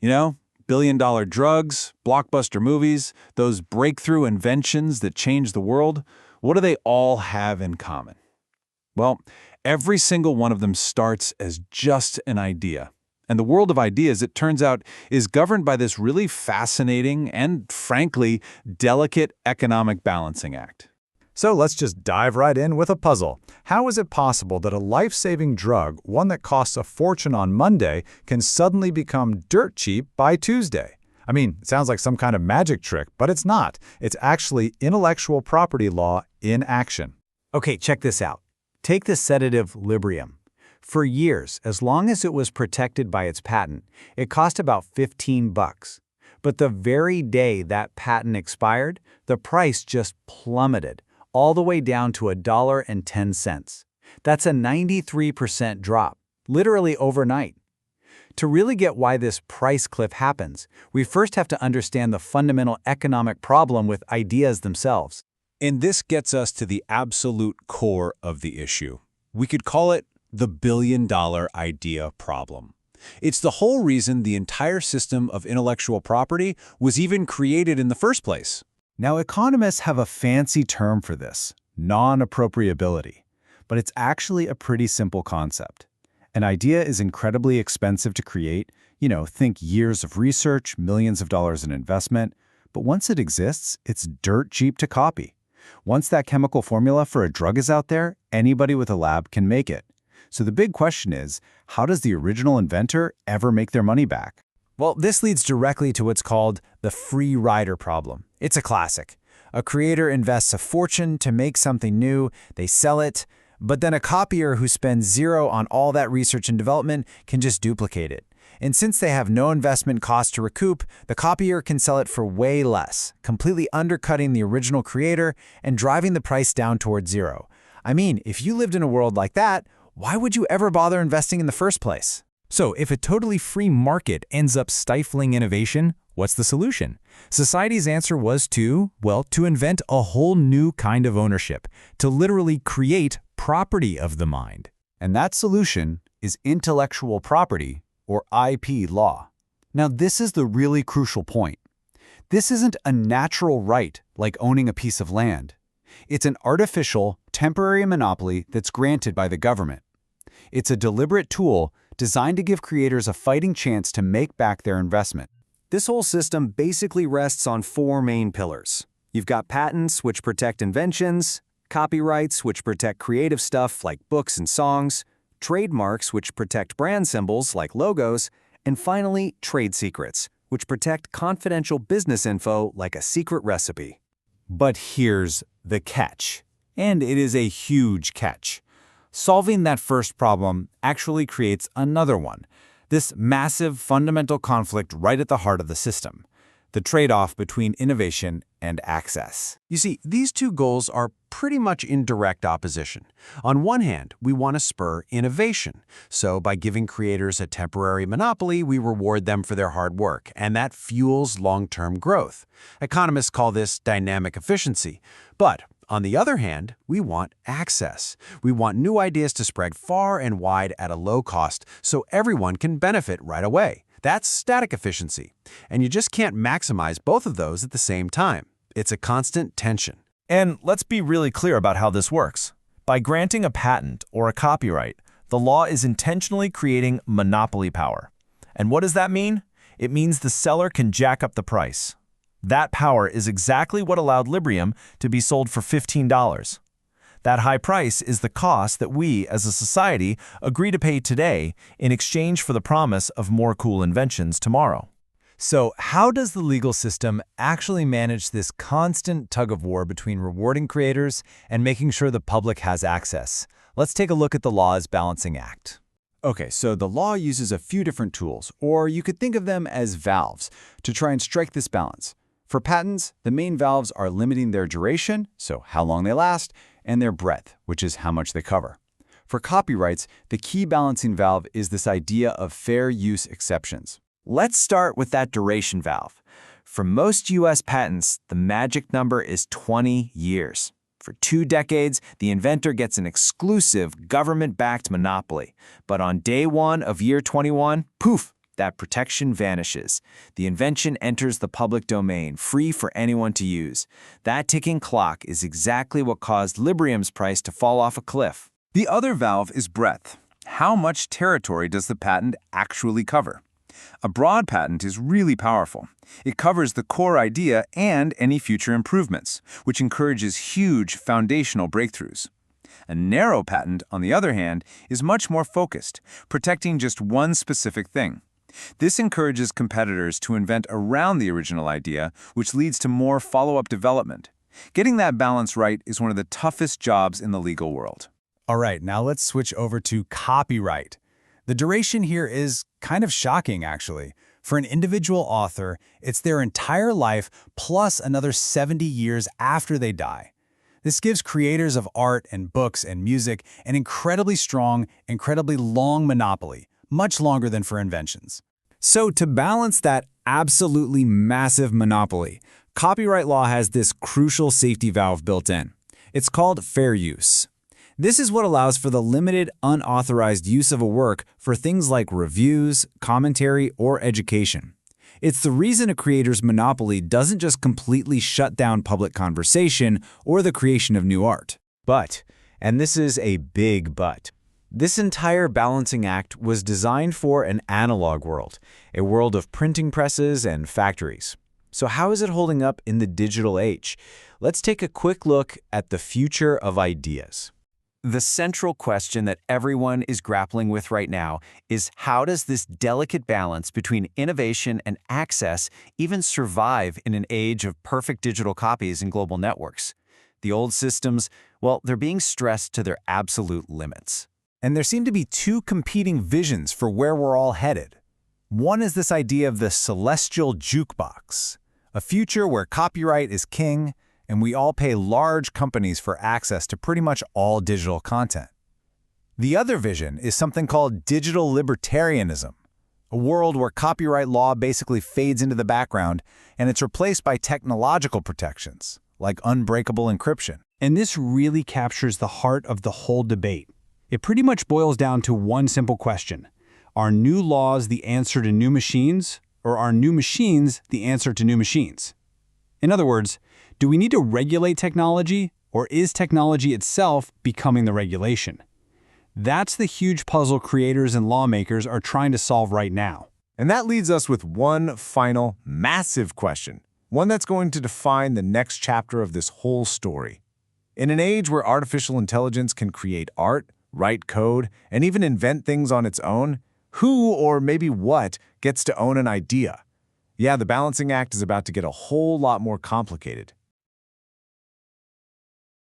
You know, billion-dollar drugs, blockbuster movies, those breakthrough inventions that change the world, what do they all have in common? Well, every single one of them starts as just an idea. And the world of ideas, it turns out, is governed by this really fascinating and, frankly, delicate economic balancing act. So let's just dive right in with a puzzle. How is it possible that a life-saving drug, one that costs a fortune on Monday, can suddenly become dirt cheap by Tuesday? I mean, it sounds like some kind of magic trick, but it's not. It's actually intellectual property law in action. Okay, check this out. Take the sedative Librium. For years, as long as it was protected by its patent, it cost about $15. But the very day that patent expired, the price just plummeted, all the way down to $1.10. That's a 93% drop, literally overnight. To really get why this price cliff happens, we first have to understand the fundamental economic problem with ideas themselves. And this gets us to the absolute core of the issue. We could call it the billion-dollar idea problem. It's the whole reason the entire system of intellectual property was even created in the first place. Now, economists have a fancy term for this, non-appropriability, but it's actually a pretty simple concept. An idea is incredibly expensive to create, think years of research, millions of dollars in investment, but once it exists, it's dirt cheap to copy. Once that chemical formula for a drug is out there, anybody with a lab can make it. So the big question is, how does the original inventor ever make their money back? Well, this leads directly to what's called the free rider problem. It's a classic. A creator invests a fortune to make something new, they sell it, but then a copier who spends zero on all that research and development can just duplicate it. And since they have no investment cost to recoup, the copier can sell it for way less, completely undercutting the original creator and driving the price down toward zero. I mean, if you lived in a world like that, why would you ever bother investing in the first place? So if a totally free market ends up stifling innovation, what's the solution? Society's answer was to invent a whole new kind of ownership, to literally create property of the mind. And that solution is intellectual property, or IP law. Now, this is the really crucial point. This isn't a natural right like owning a piece of land. It's an artificial, temporary monopoly that's granted by the government. It's a deliberate tool designed to give creators a fighting chance to make back their investment. This whole system basically rests on four main pillars. You've got patents, which protect inventions, copyrights, which protect creative stuff like books and songs, trademarks, which protect brand symbols like logos, and finally, trade secrets, which protect confidential business info like a secret recipe. But here's the catch, and it is a huge catch. Solving that first problem actually creates another one, this massive fundamental conflict right at the heart of the system, the trade-off between innovation and access. You see, these two goals are pretty much in direct opposition. On one hand, we want to spur innovation. So by giving creators a temporary monopoly, we reward them for their hard work, and that fuels long-term growth. Economists call this dynamic efficiency. But on the other hand, we want access. We want new ideas to spread far and wide at a low cost so everyone can benefit right away. That's static efficiency. And you just can't maximize both of those at the same time. It's a constant tension. And let's be really clear about how this works. By granting a patent or a copyright, the law is intentionally creating monopoly power. And what does that mean? It means the seller can jack up the price. That power is exactly what allowed Librium to be sold for $15. That high price is the cost that we, as a society, agree to pay today in exchange for the promise of more cool inventions tomorrow. So how does the legal system actually manage this constant tug-of-war between rewarding creators and making sure the public has access? Let's take a look at the law's balancing act. Okay, so the law uses a few different tools, or you could think of them as valves, to try and strike this balance. For patents, the main valves are limiting their duration, so how long they last, and their breadth, which is how much they cover. For copyrights, the key balancing valve is this idea of fair use exceptions. Let's start with that duration valve. For most U.S. patents, the magic number is 20 years. For 2 decades, the inventor gets an exclusive government-backed monopoly. But on day 1 of year 21, poof, that protection vanishes. The invention enters the public domain, free for anyone to use. That ticking clock is exactly what caused Librium's price to fall off a cliff. The other valve is breadth. How much territory does the patent actually cover? A broad patent is really powerful. It covers the core idea and any future improvements, which encourages huge foundational breakthroughs. A narrow patent, on the other hand, is much more focused, protecting just one specific thing. This encourages competitors to invent around the original idea, which leads to more follow-up development. Getting that balance right is one of the toughest jobs in the legal world. All right, now let's switch over to copyright. The duration here is kind of shocking, actually. For an individual author, it's their entire life plus another 70 years after they die. This gives creators of art and books and music an incredibly strong, incredibly long monopoly, much longer than for inventions. So to balance that absolutely massive monopoly, copyright law has this crucial safety valve built in. It's called fair use. This is what allows for the limited, unauthorized use of a work for things like reviews, commentary, or education. It's the reason a creator's monopoly doesn't just completely shut down public conversation or the creation of new art. But, and this is a big but, this entire balancing act was designed for an analog world, a world of printing presses and factories. So how is it holding up in the digital age? Let's take a quick look at the future of ideas. The central question that everyone is grappling with right now is how does this delicate balance between innovation and access even survive in an age of perfect digital copies and global networks? The old systems, well, they're being stressed to their absolute limits. And there seem to be two competing visions for where we're all headed. One is this idea of the celestial jukebox, a future where copyright is king, and we all pay large companies for access to pretty much all digital content. The other vision is something called digital libertarianism, a world where copyright law basically fades into the background and it's replaced by technological protections, like unbreakable encryption. And this really captures the heart of the whole debate. It pretty much boils down to one simple question. Are new laws the answer to new machines, or are new machines the answer to new machines? In other words, do we need to regulate technology, or is technology itself becoming the regulation? That's the huge puzzle creators and lawmakers are trying to solve right now. And that leads us with one final, massive question, one that's going to define the next chapter of this whole story. In an age where artificial intelligence can create art, write code, and even invent things on its own, who or maybe what gets to own an idea? Yeah, the balancing act is about to get a whole lot more complicated.